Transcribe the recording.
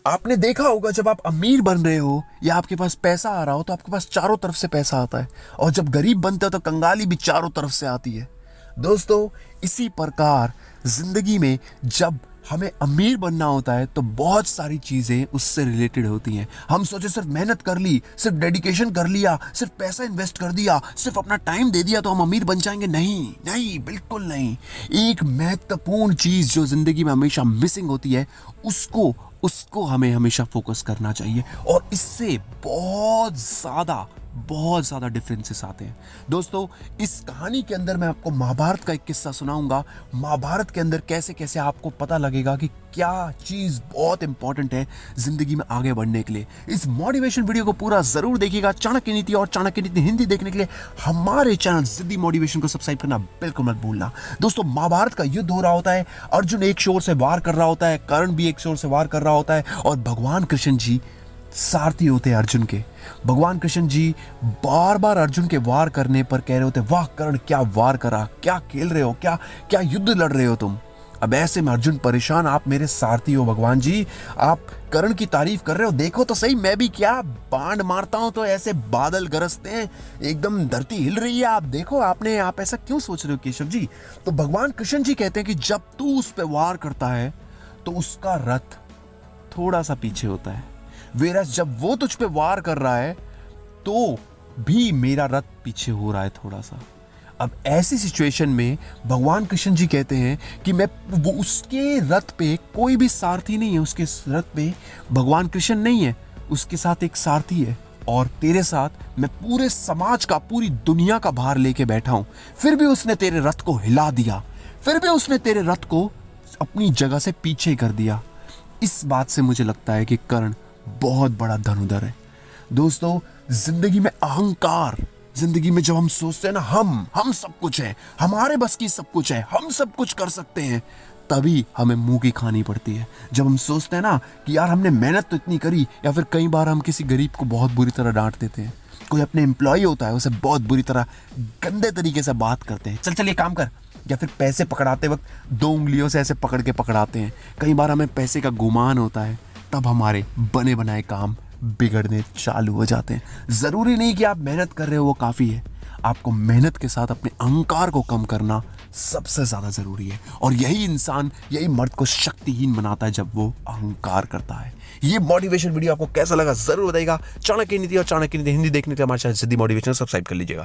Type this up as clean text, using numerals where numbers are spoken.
आपने देखा होगा जब आप अमीर बन रहे हो या आपके पास पैसा आ रहा हो तो आपके पास चारों तरफ से पैसा आता है, और जब गरीब बनते हो तो कंगाली भी चारों तरफ से आती है। दोस्तों, इसी प्रकार जिंदगी में जब हमें अमीर बनना होता है तो बहुत सारी चीजें उससे रिलेटेड होती हैं। हम सोचे सिर्फ मेहनत कर ली, सिर्फ डेडिकेशन कर लिया, सिर्फ पैसा इन्वेस्ट कर दिया, सिर्फ अपना टाइम दे दिया तो हम अमीर बन जाएंगे। नहीं नहीं, बिल्कुल नहीं। एक महत्वपूर्ण चीज जो जिंदगी में हमेशा मिसिंग होती है, उसको उसको हमें हमेशा फोकस करना चाहिए, और इससे बहुत ज़्यादा डिफरेंसेस आते हैं। दोस्तों, इस कहानी के अंदर मैं आपको महाभारत का एक किस्सा सुनाऊंगा। महाभारत के अंदर कैसे कैसे आपको पता लगेगा कि क्या चीज़ बहुत इंपॉर्टेंट है ज़िंदगी में आगे बढ़ने के लिए। इस मोटिवेशन वीडियो को पूरा ज़रूर देखिएगा। चाणक्य नीति और चाणक्य नीति हिंदी देखने के लिए हमारे चैनल जिद्दी मोटिवेशन को सब्सक्राइब करना बिल्कुल मत भूलना। दोस्तों, महाभारत का युद्ध हो रहा होता है। अर्जुन एक शोर से वार कर रहा होता है, कर्ण भी एक शोर से वार कर रहा होता है, और भगवान कृष्ण जी सारथी होते हैं अर्जुन के। भगवान कृष्ण जी बार बार अर्जुन के वार करने पर कह रहे होते, वाह कर्ण, क्या वार करा, क्या खेल रहे हो, क्या क्या युद्ध लड़ रहे हो तुम। अब ऐसे में अर्जुन परेशान, आप मेरे सारथी हो भगवान जी, आप कर्ण की तारीफ कर रहे हो, देखो तो सही मैं भी क्या बाण मारता हूं तो ऐसे बादल गरजते हैं, एकदम धरती हिल रही है, आप देखो, आप ऐसा क्यों सोच रहे हो केशव जी। तो भगवान कृष्ण जी कहते हैं कि जब तू उस पर वार करता है तो उसका रथ थोड़ा सा पीछे होता है, वेरस जब वो तुझ पे वार कर रहा है तो भी मेरा रथ पीछे हो रहा है थोड़ा सा। अब ऐसी सिचुएशन में भगवान कृष्ण जी कहते हैं कि मैं वो उसके रथ पे कोई भी सारथी नहीं है, उसके रथ पे भगवान कृष्ण नहीं है, उसके साथ एक सारथी है, और तेरे साथ मैं पूरे समाज का, पूरी दुनिया का भार लेके बैठा हूं। फिर भी उसने तेरे रथ को हिला दिया, फिर भी उसने तेरे रथ को अपनी जगह से पीछे कर दिया। इस बात से मुझे लगता है कि कर्ण बहुत बड़ा धनुधर है। दोस्तों, जिंदगी में अहंकार, जिंदगी में जब हम सोचते हैं ना हम सब कुछ है, हमारे बस की सब कुछ है, हम सब कुछ कर सकते हैं, तभी हमें मुंह की खानी पड़ती है। जब हम सोचते हैं ना कि यार हमने मेहनत तो इतनी करी, या फिर कई बार हम किसी गरीब को बहुत बुरी तरह डांट देते हैं, कोई अपने एम्प्लॉय होता है उसे बहुत बुरी तरह गंदे तरीके से बात करते हैं, चल ये काम कर, या फिर पैसे पकड़ाते वक्त दो उंगलियों से ऐसे पकड़ के पकड़ाते हैं। कई बार हमें पैसे का गुमान होता है, तब हमारे बने बनाए काम बिगड़ने चालू हो जाते हैं। ज़रूरी नहीं कि आप मेहनत कर रहे हो वो काफ़ी है, आपको मेहनत के साथ अपने अहंकार को कम करना सबसे ज़्यादा ज़रूरी है, और यही मर्द को शक्तिहीन बनाता है जब वो अहंकार करता है। ये मोटिवेशन वीडियो आपको कैसा लगा ज़रूर बताइएगा। चाणक्य नीति और चाणक्य नीति हिंदी देखने के लिए हमारे चैनल सिद्धि मोटिवेशन सब्सक्राइब कर लीजिएगा।